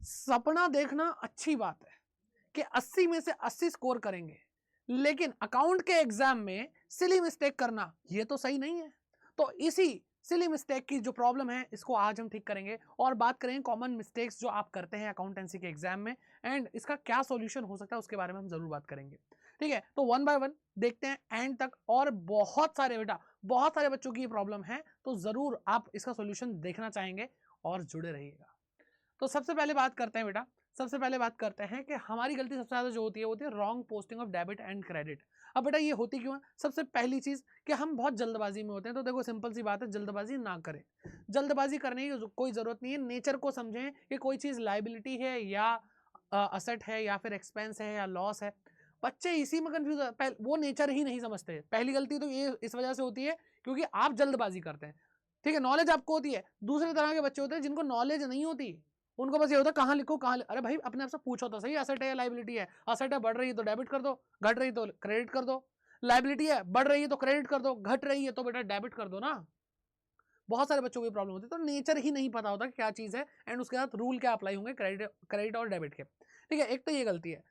सपना देखना अच्छी बात है कि 80 में से 80 स्कोर करेंगे, लेकिन अकाउंट के एग्जाम में सिली मिस्टेक करना ये तो सही नहीं है। तो इसी सिली मिस्टेक की जो प्रॉब्लम है इसको आज हम ठीक करेंगे और बात करेंगे कॉमन मिस्टेक्स जो आप करते हैं अकाउंटेंसी के एग्जाम में एंड इसका क्या सॉल्यूशन हो सकता है उसके बारे में हम जरूर बात करेंगे। ठीक है, तो वन बाय वन देखते हैं एंड तक। और बहुत सारे बेटा, बहुत सारे बच्चों की ये प्रॉब्लम है, तो जरूर आप इसका सॉल्यूशन देखना चाहेंगे और जुड़े रहिएगा। तो सबसे पहले बात करते हैं बेटा, सबसे पहले बात करते हैं कि हमारी गलती सबसे ज्यादा जो होती है वो होती है wrong posting of debit and credit. अब बेटा ये होती क्यों है? सबसे पहली चीज कि हम बहुत जल्दबाजी में होते हैं। तो देखो सिंपल सी बात है, जल्दबाजी ना करें। जल्दबाजी करने की कोई जरूरत नहीं है। नेचर को समझें कि कोई चीज लाइबिलिटी है या असेट है या फिर एक्सपेंस है या लॉस है। बच्चे इसी में कंफ्यूज, वो नेचर ही नहीं समझते। पहली गलती तो ये इस वजह से होती है क्योंकि आप जल्दबाजी करते हैं। ठीक है, नॉलेज आपको होती है। दूसरे तरह के बच्चे होते हैं जिनको नॉलेज नहीं होती, उनको बस ये होता है कहाँ लिखो कहाँ अरे भाई अपने आप से पूछो तो सही, असेट है या लाइबिलिटी है? असेट है बढ़ रही है तो डेबिट कर दो, घट रही तो क्रेडिट कर दो। लाइबिलिटी है बढ़ रही है तो क्रेडिट कर दो, घट रही है तो बेटा डेबिट कर दो ना। बहुत सारे बच्चों को प्रॉब्लम होती है, तो नेचर ही नहीं पता होता कि क्या चीज है एंड उसके साथ रूल क्या अप्लाई होंगे क्रेडिट और डेबिट के। ठीक है, एक तो ये गलती है।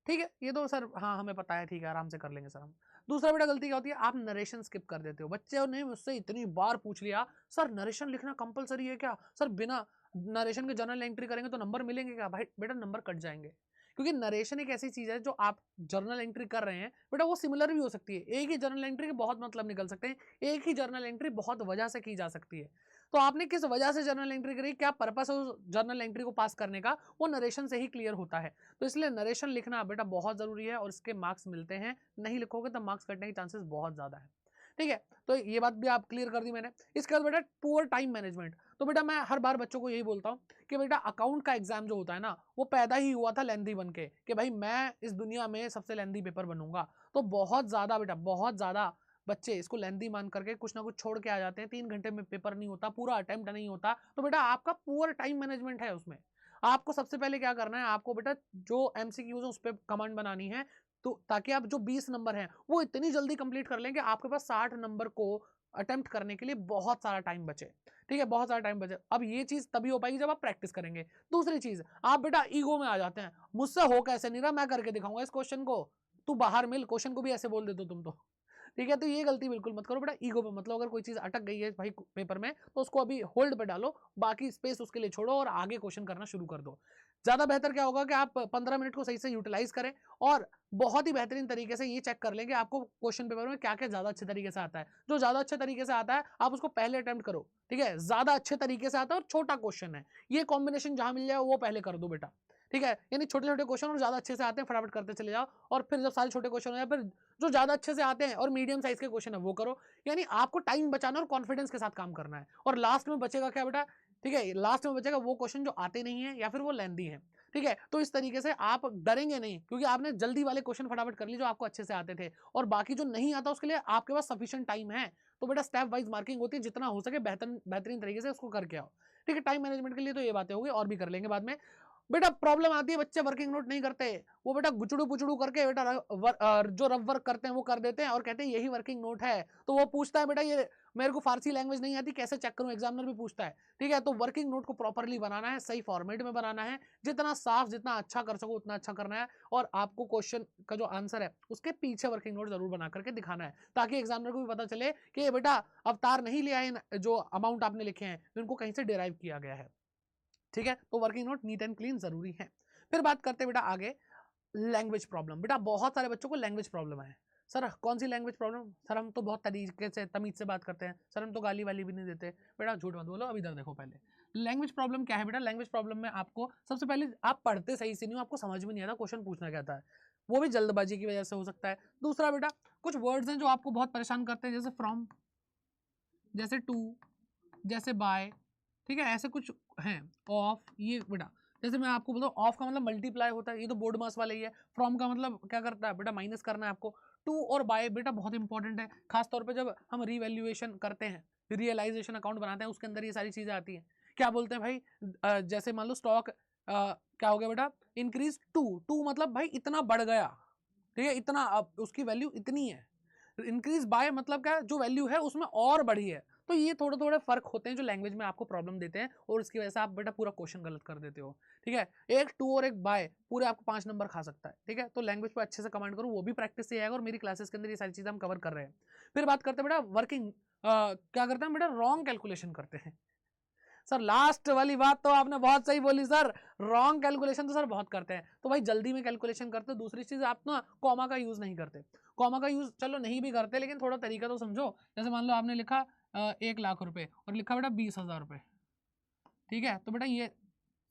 ठीक है, ये तो सर हाँ हमें पता है, ठीक है आराम से कर लेंगे सर हम। दूसरा बेटा गलती क्या होती है, आप नरेशन स्किप कर देते हो। बच्चे ने मुझसे इतनी बार पूछ लिया सर नरेशन लिखना कंपलसरी है क्या? सर बिना नरेशन के जर्नल एंट्री करेंगे तो नंबर मिलेंगे क्या? भाई बेटा नंबर कट जाएंगे, क्योंकि नरेशन एक ऐसी चीज है जो आप जर्नल एंट्री कर रहे हैं बेटा वो सिमिलर भी हो सकती है। एक ही जर्नल एंट्री के बहुत मतलब निकल सकते हैं, एक ही जर्नल एंट्री बहुत वजह से की जा सकती है। तो आपने किस वजह से जर्नल एंट्री करी, क्या पर्पस है उस जर्नल एंट्री को पास करने का, वो नरेशन से ही क्लियर होता है। तो इसलिए नरेशन लिखना बेटा बहुत जरूरी है और इसके मार्क्स मिलते हैं। नहीं लिखोगे तो मार्क्स कटने के चांसेस बहुत ज्यादा है। ठीक है, तो ये बात भी आप क्लियर कर दी मैंने। इसके बाद बेटा पुअर टाइम मैनेजमेंट। तो बेटा मैं हर बार बच्चों को यही बोलता हूँ कि बेटा अकाउंट का एग्जाम जो होता है ना वो पैदा ही हुआ था लेंदी बन के कि भाई मैं इस दुनिया में सबसे लेंदी पेपर बनूंगा। तो बहुत ज्यादा बेटा, बहुत ज्यादा बच्चे इसको लेंदी मान करके कुछ ना कुछ छोड़ के आ जाते हैं। 3 घंटे में पेपर नहीं होता, पूरा अटेम्प्ट नहीं होता। तो बेटा आपका पुअर टाइम मैनेजमेंट है उसमें। आपको सबसे पहले क्या करना है, आपको बेटा जो एमसीक्यूज है उस पर कमांड बनानी है, तो ताकि आप जो 20 नंबर हैं वो इतनी जल्दी कंप्लीट कर लें कि आपके पास 60 नंबर को अटेम्प्ट करने के लिए बहुत सारा टाइम बचे। ठीक है, बहुत सारा टाइम बचे। अब ये चीज तभी हो पाएगी जब आप प्रैक्टिस करेंगे। दूसरी चीज, आप बेटा ईगो में आ जाते हैं, मुझसे हो कैसे नहीं रहा, मैं करके दिखाऊंगा इस क्वेश्चन को। तू बाहर मिल, क्वेश्चन को भी ऐसे बोल देते हो तुम तो। ठीक है, तो ये गलती बिल्कुल मत करो बेटा ईगो पे। मतलब अगर कोई चीज अटक गई है भाई पेपर में तो उसको अभी होल्ड पे डालो, बाकी स्पेस उसके लिए छोड़ो और आगे क्वेश्चन करना शुरू कर दो। ज्यादा बेहतर क्या होगा कि आप 15 मिनट को सही से यूटिलाइज करें और बहुत ही बेहतरीन तरीके से ये चेक कर लें कि आपको क्वेश्चन पेपर में क्या क्या ज्यादा अच्छे तरीके से आता है। जो ज्यादा अच्छे तरीके से आता है आप उसको पहले अटेम्प्ट करो। ठीक है, ज्यादा अच्छे तरीके से आता है और छोटा क्वेश्चन है, ये कॉम्बिनेशन जहां मिल जाए वो पहले कर दो बेटा। ठीक है, यानी छोटे छोटे क्वेश्चन और ज्यादा अच्छे से आते हैं फटाफट करते चले जाओ, और फिर जब सारे छोटे क्वेश्चन हो जाए फिर जो ज्यादा अच्छे से आते हैं और मीडियम साइज के क्वेश्चन है वो करो। यानी आपको टाइम बचाना और कॉन्फिडेंस के साथ काम करना है। और लास्ट में बचेगा क्या बेटा, ठीक है, लास्ट में बचेगा वो क्वेश्चन जो आते नहीं है या फिर वो लेंदी है। ठीक है, तो इस तरीके से आप डरेंगे नहीं क्योंकि आपने जल्दी वाले क्वेश्चन फटाफट कर लिए जो आपको अच्छे से आते थे, और बाकी जो नहीं आता उसके लिए आपके पास सफिशिएंट टाइम है। तो बेटा स्टेप वाइज मार्किंग होती है, जितना हो सके बेहतरीन तरीके से उसको करके आओ। ठीक है, टाइम मैनेजमेंट के लिए तो ये बातें होगी और भी कर लेंगे बाद में। बेटा प्रॉब्लम आती है बच्चे वर्किंग नोट नहीं करते, वो बेटा गुचड़ू पुचड़ू करके बेटा जो रफ वर्क करते हैं वो कर देते हैं और कहते हैं यही वर्किंग नोट है। तो वो पूछता है बेटा ये मेरे को फारसी लैंग्वेज नहीं आती कैसे चेक करूं, एग्जामिनर भी पूछता है। ठीक है, तो वर्किंग नोट को प्रॉपरली बनाना है, सही फॉर्मेट में बनाना है, जितना साफ जितना अच्छा कर सको उतना अच्छा करना है। और आपको क्वेश्चन का जो आंसर है उसके पीछे वर्किंग नोट जरूर बना करके दिखाना है, ताकि एग्जामिनर को भी पता चले कि बेटा अवतार नहीं लिया है, जो अमाउंट आपने लिखे हैं उनको कहीं से डिराइव किया गया है। ठीक है, तो working note neat and clean जरूरी है। फिर बात करते हैं बेटा आगे लैंग्वेज प्रॉब्लम। बेटा बहुत सारे बच्चों को लैंग्वेज प्रॉब्लम है। सर कौन सी लैंग्वेज प्रॉब्लम? सर हम तो बहुत तरीके से तमीज से बात करते हैं, सर हम तो गाली वाली भी नहीं देते। बेटा झूठ मत बोलो, अब इधर देखो पहले लैंग्वेज प्रॉब्लम क्या है। बेटा लैंग्वेज प्रॉब्लम में आपको सबसे पहले आप पढ़ते सही से नहीं हो, आपको समझ में नहीं आता क्वेश्चन पूछना क्या था, वो भी जल्दबाजी की वजह से हो सकता है। दूसरा बेटा कुछ वर्ड्स हैं जो आपको बहुत परेशान करते हैं, जैसे फ्रॉम, जैसे टू, जैसे बाय। ठीक है, ऐसे कुछ हैं, ऑफ, ये बेटा जैसे मैं आपको बोलता हूँ ऑफ का मतलब मल्टीप्लाई होता है, ये तो बोर्ड मास वाला ही है। फ्रॉम का मतलब क्या करता है बेटा, माइनस करना है आपको। टू और बाय बेटा बहुत इंपॉर्टेंट है, खासतौर पे जब हम रिवैल्यूएशन करते हैं, रियलाइजेशन अकाउंट बनाते हैं, उसके अंदर ये सारी चीजें आती हैं। क्या बोलते हैं भाई, जैसे मान लो स्टॉक क्या हो गया बेटा, इंक्रीज टू मतलब भाई इतना बढ़ गया। ठीक है, इतना, अब उसकी वैल्यू इतनी है। इंक्रीज बाय मतलब क्या, जो वैल्यू है उसमें और बढ़ी है। तो ये थोड़े थोड़े फर्क होते हैं जो लैंग्वेज में आपको प्रॉब्लम देते हैं और उसकी वजह से आप बेटा पूरा क्वेश्चन गलत कर देते हो। ठीक है, एक टू और एक बाय पूरे आपको 5 नंबर खा सकता है। ठीक है, तो लैंग्वेज पे अच्छे से कमांड करो, वो भी प्रैक्टिस से आएगा और मेरी क्लासेस के अंदर ये सारी चीजें हम कवर कर रहे हैं। फिर बात करते हैं बेटा वर्किंग, क्या करते हैं बेटा, रॉन्ग कैलकुलेशन करते हैं। सर लास्ट वाली बात तो आपने बहुत सही बोली सर, रॉन्ग कैलकुलेशन तो सर बहुत करते हैं। तो भाई जल्दी में कैलकुलेशन करते हो। दूसरी चीज आप ना कॉमा का यूज नहीं करते। कॉमा का यूज चलो नहीं भी करते, लेकिन थोड़ा तरीका तो समझो। जैसे मान लो आपने लिखा 1 लाख रुपए और लिखा बेटा 20,000 रुपए। ठीक है, तो बेटा ये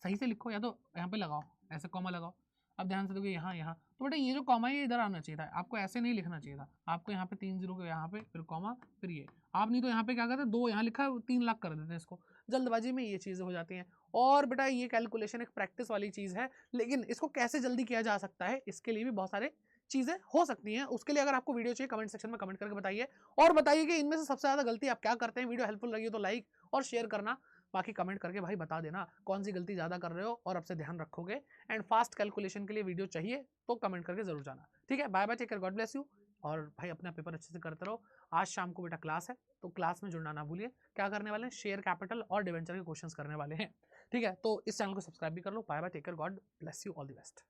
सही से लिखो, या तो यहाँ पे लगाओ, ऐसे कॉमा लगाओ। अब ध्यान से देखो यहाँ यहाँ, तो बेटा ये जो कॉमा है ये इधर आना चाहिए था, आपको ऐसे नहीं लिखना चाहिए था। आपको यहाँ पे 3 जीरो के यहाँ पे फिर कॉमा फिर ये, आप नहीं तो यहाँ पे क्या करते 2 यहाँ लिखा 3 लाख कर देते हैं इसको। जल्दबाजी में ये चीज़ें हो जाती हैं। और बेटा ये कैलकुलेशन एक प्रैक्टिस वाली चीज़ है, लेकिन इसको कैसे जल्दी किया जा सकता है इसके लिए भी बहुत सारे चीज़ें हो सकती हैं। उसके लिए अगर आपको वीडियो चाहिए कमेंट सेक्शन में कमेंट करके बताइए, और बताइए कि इनमें से सबसे ज़्यादा गलती आप क्या करते हैं। वीडियो हेल्पफुल लगी हो तो लाइक और शेयर करना, बाकी कमेंट करके भाई बता देना कौन सी गलती ज़्यादा कर रहे हो और अब से ध्यान रखोगे। एंड फास्ट कैलकुलेशन के लिए वीडियो चाहिए तो कमेंट करके जरूर जाना। ठीक है, bye bye, take care, God bless you. और भाई अपना पेपर अच्छे से करते रहो। आज शाम को बेटा क्लास है, तो क्लास में जुड़ना ना भूलिए। क्या करने वाले हैं, शेयर कैपिटल और डिवेंचर के क्वेश्चंस करने वाले हैं। ठीक है, तो इस चैनल को सब्सक्राइब भी कर लो। Bye bye, take care, God bless you, all the best.